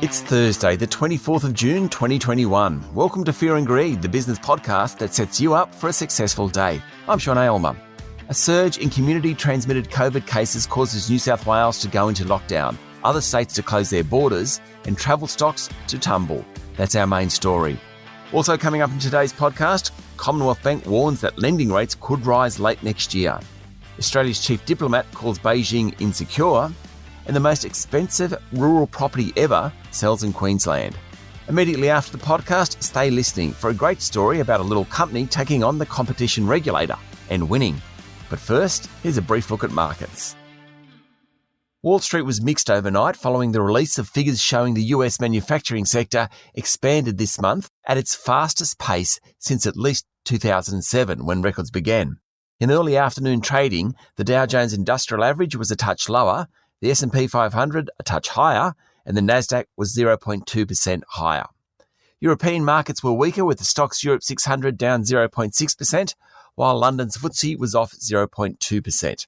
It's Thursday, the 24th of June, 2021. Welcome to Fear and Greed, the business podcast that sets you up for a successful day. I'm Sean Aylmer. A surge in community-transmitted COVID cases causes New South Wales to go into lockdown, other states to close their borders, and travel stocks to tumble. That's our main story. Also coming up in today's podcast, Commonwealth Bank warns that lending rates could rise late next year. Australia's chief diplomat calls Beijing insecure, and the most expensive rural property ever sells in Queensland. Immediately after the podcast, stay listening for a great story about a little company taking on the competition regulator and winning. But first, here's a brief look at markets. Wall Street was mixed overnight following the release of figures showing the US manufacturing sector expanded this month at its fastest pace since at least 2007, when records began. In early afternoon trading, the Dow Jones Industrial Average was a touch lower, the S&P 500 a touch higher, and the Nasdaq was 0.2% higher. European markets were weaker, with the Stoxx Europe 600 down 0.6%, while London's FTSE was off 0.2%.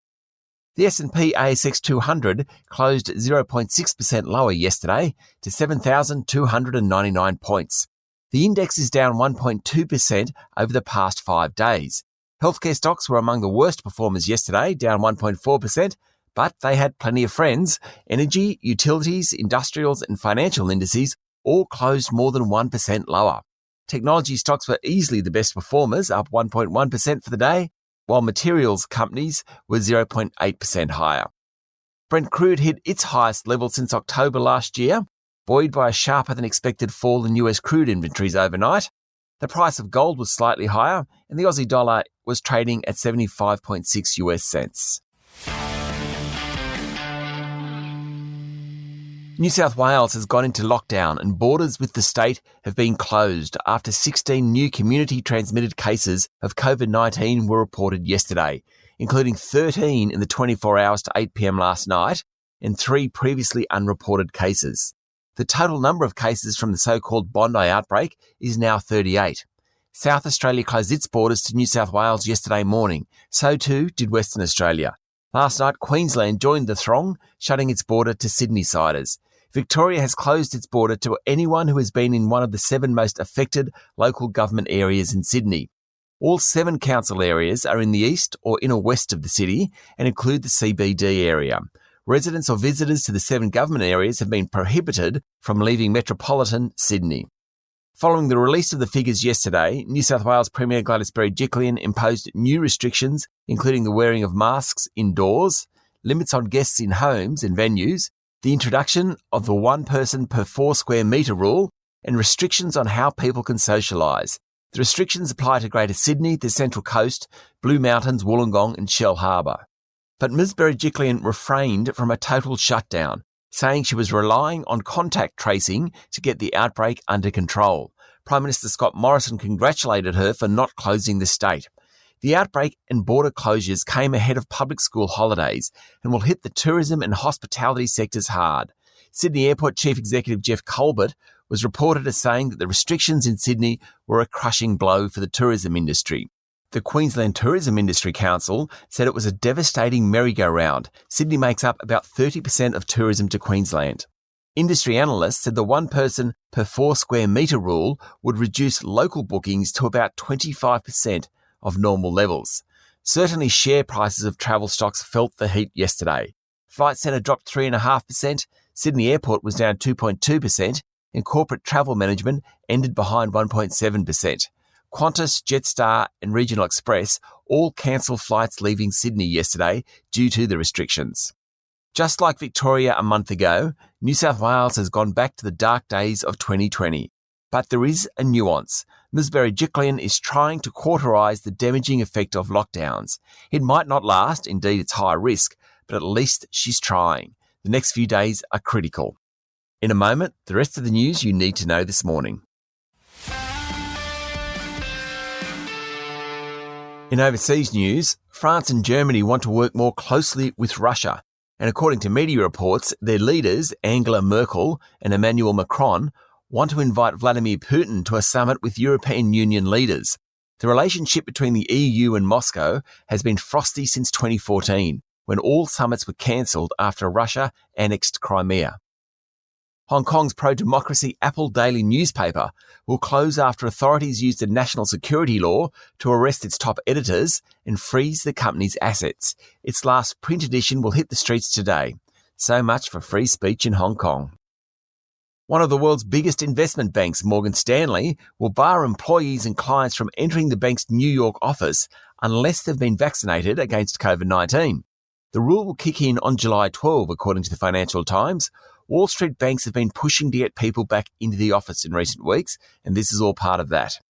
The S&P ASX 200 closed 0.6% lower yesterday to 7,299 points. The index is down 1.2% over the past 5 days. Healthcare stocks were among the worst performers yesterday, down 1.4%, but they had plenty of friends. Energy, utilities, industrials and financial indices all closed more than 1% lower. Technology stocks were easily the best performers, up 1.1% for the day, while materials companies were 0.8% higher. Brent crude hit its highest level since October last year, buoyed by a sharper than expected fall in US crude inventories overnight. The price of gold was slightly higher, and the Aussie dollar was trading at 75.6 US cents. New South Wales has gone into lockdown and borders with the state have been closed after 16 new community-transmitted cases of COVID-19 were reported yesterday, including 13 in the 24 hours to 8 p.m. last night and 3 previously unreported cases. The total number of cases from the so-called Bondi outbreak is now 38. South Australia closed its borders to New South Wales yesterday morning. So too did Western Australia. Last night, Queensland joined the throng, shutting its border to Sydney-siders. Victoria has closed its border to anyone who has been in one of the 7 most affected local government areas in Sydney. All 7 council areas are in the east or inner west of the city and include the CBD area. Residents or visitors to the 7 government areas have been prohibited from leaving metropolitan Sydney. Following the release of the figures yesterday, New South Wales Premier Gladys Berejiklian imposed new restrictions, including the wearing of masks indoors, limits on guests in homes and venues, the introduction of the 1 person per 4 square metre rule, and restrictions on how people can socialise. The restrictions apply to Greater Sydney, the Central Coast, Blue Mountains, Wollongong and Shell Harbour. But Ms Berejiklian refrained from a total shutdown, saying she was relying on contact tracing to get the outbreak under control. Prime Minister Scott Morrison congratulated her for not closing the state. The outbreak and border closures came ahead of public school holidays and will hit the tourism and hospitality sectors hard. Sydney Airport Chief Executive Jeff Colbert was reported as saying that the restrictions in Sydney were a crushing blow for the tourism industry. The Queensland Tourism Industry Council said it was a devastating merry-go-round. Sydney makes up about 30% of tourism to Queensland. Industry analysts said the 1 person per 4 square metre rule would reduce local bookings to about 25% of normal levels. Certainly share prices of travel stocks felt the heat yesterday. Flight Centre dropped 3.5%, Sydney Airport was down 2.2%, and corporate travel management ended behind 1.7%. Qantas, Jetstar and Regional Express all cancelled flights leaving Sydney yesterday due to the restrictions. Just like Victoria a month ago, New South Wales has gone back to the dark days of 2020. But there is a nuance. Ms Berejiklian is trying to cauterise the damaging effect of lockdowns. It might not last, indeed it's high risk, but at least she's trying. The next few days are critical. In a moment, the rest of the news you need to know this morning. In overseas news, France and Germany want to work more closely with Russia, and according to media reports, their leaders, Angela Merkel and Emmanuel Macron, want to invite Vladimir Putin to a summit with European Union leaders. The relationship between the EU and Moscow has been frosty since 2014, when all summits were cancelled after Russia annexed Crimea. Hong Kong's pro-democracy Apple Daily newspaper will close after authorities used a national security law to arrest its top editors and freeze the company's assets. Its last print edition will hit the streets today. So much for free speech in Hong Kong. One of the world's biggest investment banks, Morgan Stanley, will bar employees and clients from entering the bank's New York office unless they've been vaccinated against COVID-19. The rule will kick in on July 12, according to the Financial Times. Wall Street banks have been pushing to get people back into the office in recent weeks, and this is all part of that.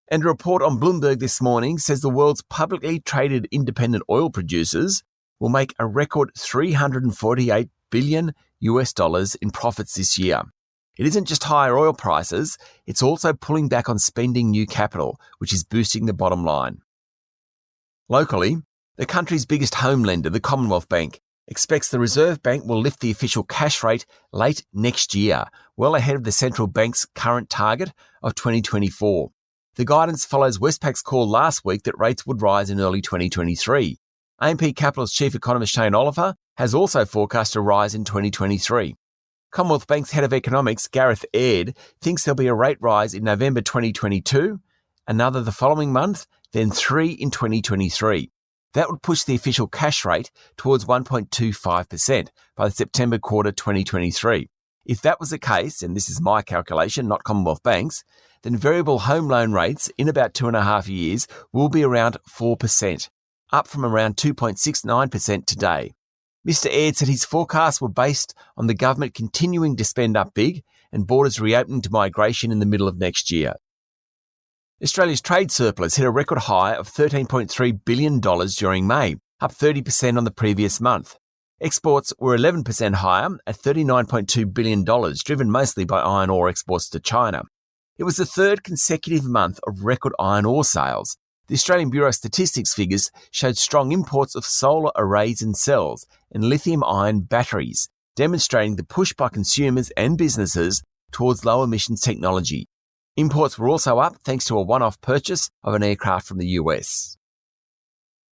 And a report on Bloomberg this morning says the world's publicly traded independent oil producers will make a record $348 billion in profits this year. It isn't just higher oil prices, it's also pulling back on spending new capital, which is boosting the bottom line. Locally, the country's biggest home lender, the Commonwealth Bank, expects the Reserve Bank will lift the official cash rate late next year, well ahead of the central bank's current target of 2024. The guidance follows Westpac's call last week that rates would rise in early 2023. AMP Capital's chief economist Shane Oliver has also forecast a rise in 2023. Commonwealth Bank's head of economics, Gareth Aird, thinks there'll be a rate rise in November 2022, another the following month, then 3 in 2023. That would push the official cash rate towards 1.25% by the September quarter 2023. If that was the case, and this is my calculation, not Commonwealth Bank's, then variable home loan rates in about 2.5 years will be around 4%, up from around 2.69% today. Mr. Aird said his forecasts were based on the government continuing to spend up big and borders reopening to migration in the middle of next year. Australia's trade surplus hit a record high of $13.3 billion during May, up 30% on the previous month. Exports were 11% higher at $39.2 billion, driven mostly by iron ore exports to China. It was the third consecutive month of record iron ore sales. The Australian Bureau of Statistics figures showed strong imports of solar arrays and cells and lithium-ion batteries, demonstrating the push by consumers and businesses towards low-emissions technology. Imports were also up thanks to a one-off purchase of an aircraft from the US.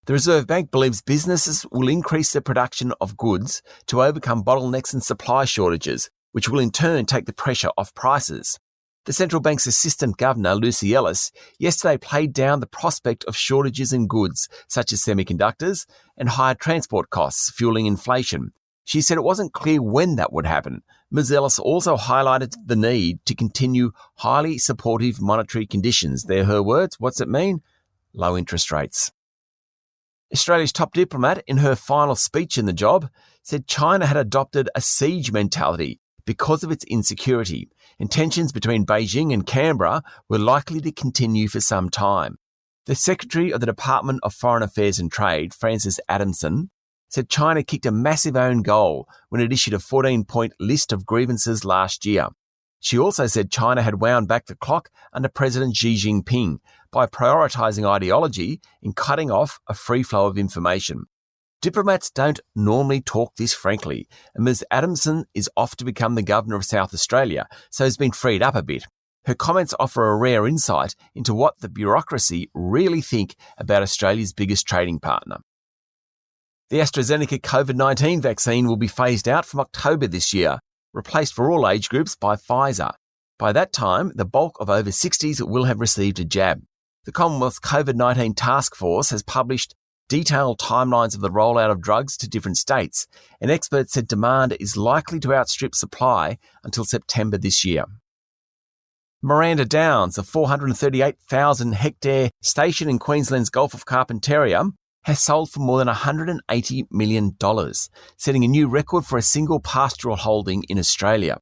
The Reserve Bank believes businesses will increase their production of goods to overcome bottlenecks and supply shortages, which will in turn take the pressure off prices. The central bank's assistant governor, Lucy Ellis, yesterday played down the prospect of shortages in goods such as semiconductors and higher transport costs fueling inflation. She said it wasn't clear when that would happen. Ms. Ellis also highlighted the need to continue highly supportive monetary conditions. They're her words. What's it mean? Low interest rates. Australia's top diplomat, in her final speech in the job, said China had adopted a siege mentality because of its insecurity, and tensions between Beijing and Canberra were likely to continue for some time. The Secretary of the Department of Foreign Affairs and Trade, Francis Adamson, said China kicked a massive own goal when it issued a 14-point list of grievances last year. She also said China had wound back the clock under President Xi Jinping by prioritising ideology and cutting off a free flow of information. Diplomats don't normally talk this frankly, and Ms. Adamson is off to become the Governor of South Australia, so has been freed up a bit. Her comments offer a rare insight into what the bureaucracy really think about Australia's biggest trading partner. The AstraZeneca COVID-19 vaccine will be phased out from October this year, replaced for all age groups by Pfizer. By that time, the bulk of over 60s will have received a jab. The Commonwealth COVID-19 Task Force has published detailed timelines of the rollout of drugs to different states, and experts said demand is likely to outstrip supply until September this year. Miranda Downs, a 438,000-hectare station in Queensland's Gulf of Carpentaria, has sold for more than $180 million, setting a new record for a single pastoral holding in Australia.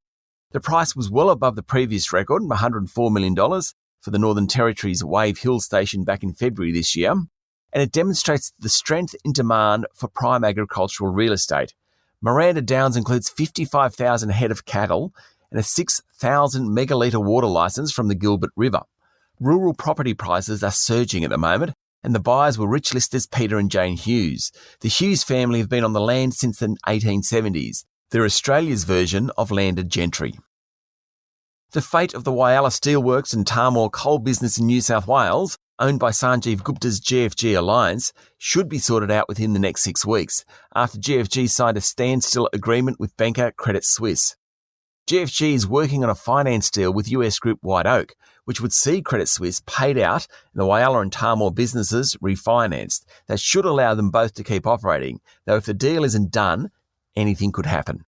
The price was well above the previous record, $104 million, for the Northern Territory's Wave Hill station back in February this year, and it demonstrates the strength in demand for prime agricultural real estate. Miranda Downs includes 55,000 head of cattle and a 6,000 megalitre water licence from the Gilbert River. Rural property prices are surging at the moment, and the buyers were rich listers Peter and Jane Hughes. The Hughes family have been on the land since the 1870s. They're Australia's version of landed gentry. The fate of the Whyalla Steelworks and Tahmoor coal business in New South Wales, owned by Sanjeev Gupta's GFG Alliance, should be sorted out within the next 6 weeks, after GFG signed a standstill agreement with banker Credit Suisse. GFG is working on a finance deal with US group White Oak, which would see Credit Suisse paid out and the Whyalla and Tamworth businesses refinanced. That should allow them both to keep operating, though if the deal isn't done, anything could happen.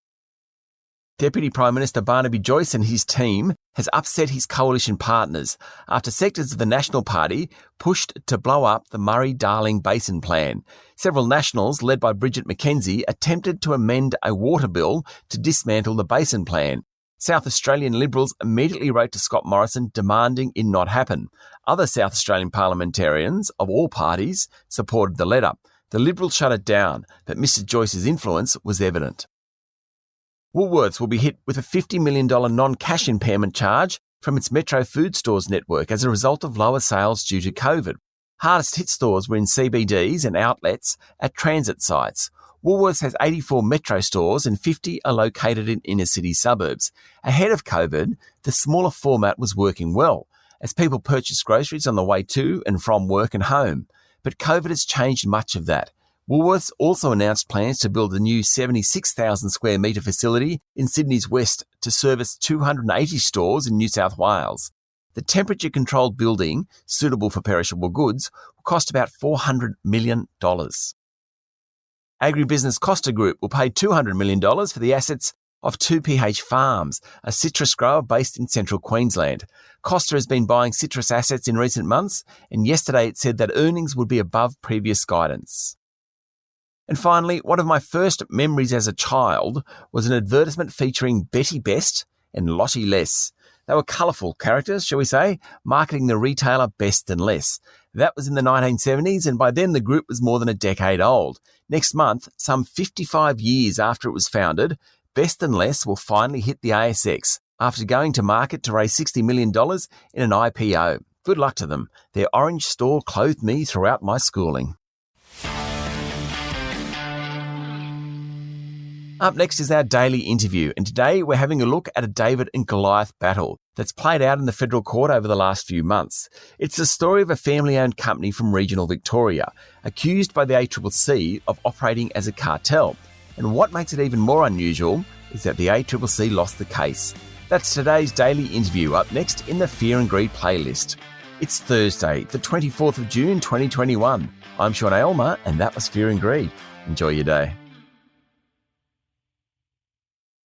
Deputy Prime Minister Barnaby Joyce and his team has upset his coalition partners after sectors of the National Party pushed to blow up the Murray-Darling Basin Plan. Several Nationals, led by Bridget McKenzie, attempted to amend a water bill to dismantle the Basin Plan. South Australian Liberals immediately wrote to Scott Morrison demanding it not happen. Other South Australian parliamentarians of all parties supported the letter. The Liberals shut it down, but Mr Joyce's influence was evident. Woolworths will be hit with a $50 million non-cash impairment charge from its Metro Food Stores network as a result of lower sales due to COVID. Hardest hit stores were in CBDs and outlets at transit sites. Woolworths has 84 Metro stores and 50 are located in inner-city suburbs. Ahead of COVID, the smaller format was working well as people purchased groceries on the way to and from work and home. But COVID has changed much of that. Woolworths also announced plans to build a new 76,000 square metre facility in Sydney's west to service 280 stores in New South Wales. The temperature-controlled building, suitable for perishable goods, will cost about $400 million. Agribusiness Costa Group will pay $200 million for the assets of 2PH Farms, a citrus grower based in central Queensland. Costa has been buying citrus assets in recent months, and yesterday it said that earnings would be above previous guidance. And finally, one of my first memories as a child was an advertisement featuring Betty Best and Lottie Less. They were colourful characters, shall we say, marketing the retailer Best and Less. That was in the 1970s, and by then the group was more than a decade old. Next month, some 55 years after it was founded, Best and Less will finally hit the ASX after going to market to raise $60 million in an IPO. Good luck to them. Their orange store clothed me throughout my schooling. Up next is our daily interview, and today we're having a look at a David and Goliath battle that's played out in the federal court over the last few months. It's the story of a family-owned company from regional Victoria, accused by the ACCC of operating as a cartel. And what makes it even more unusual is that the ACCC lost the case. That's today's daily interview, up next in the Fear and Greed playlist. It's Thursday, the 24th of June 2021. I'm Sean Aylmer, and that was Fear and Greed. Enjoy your day.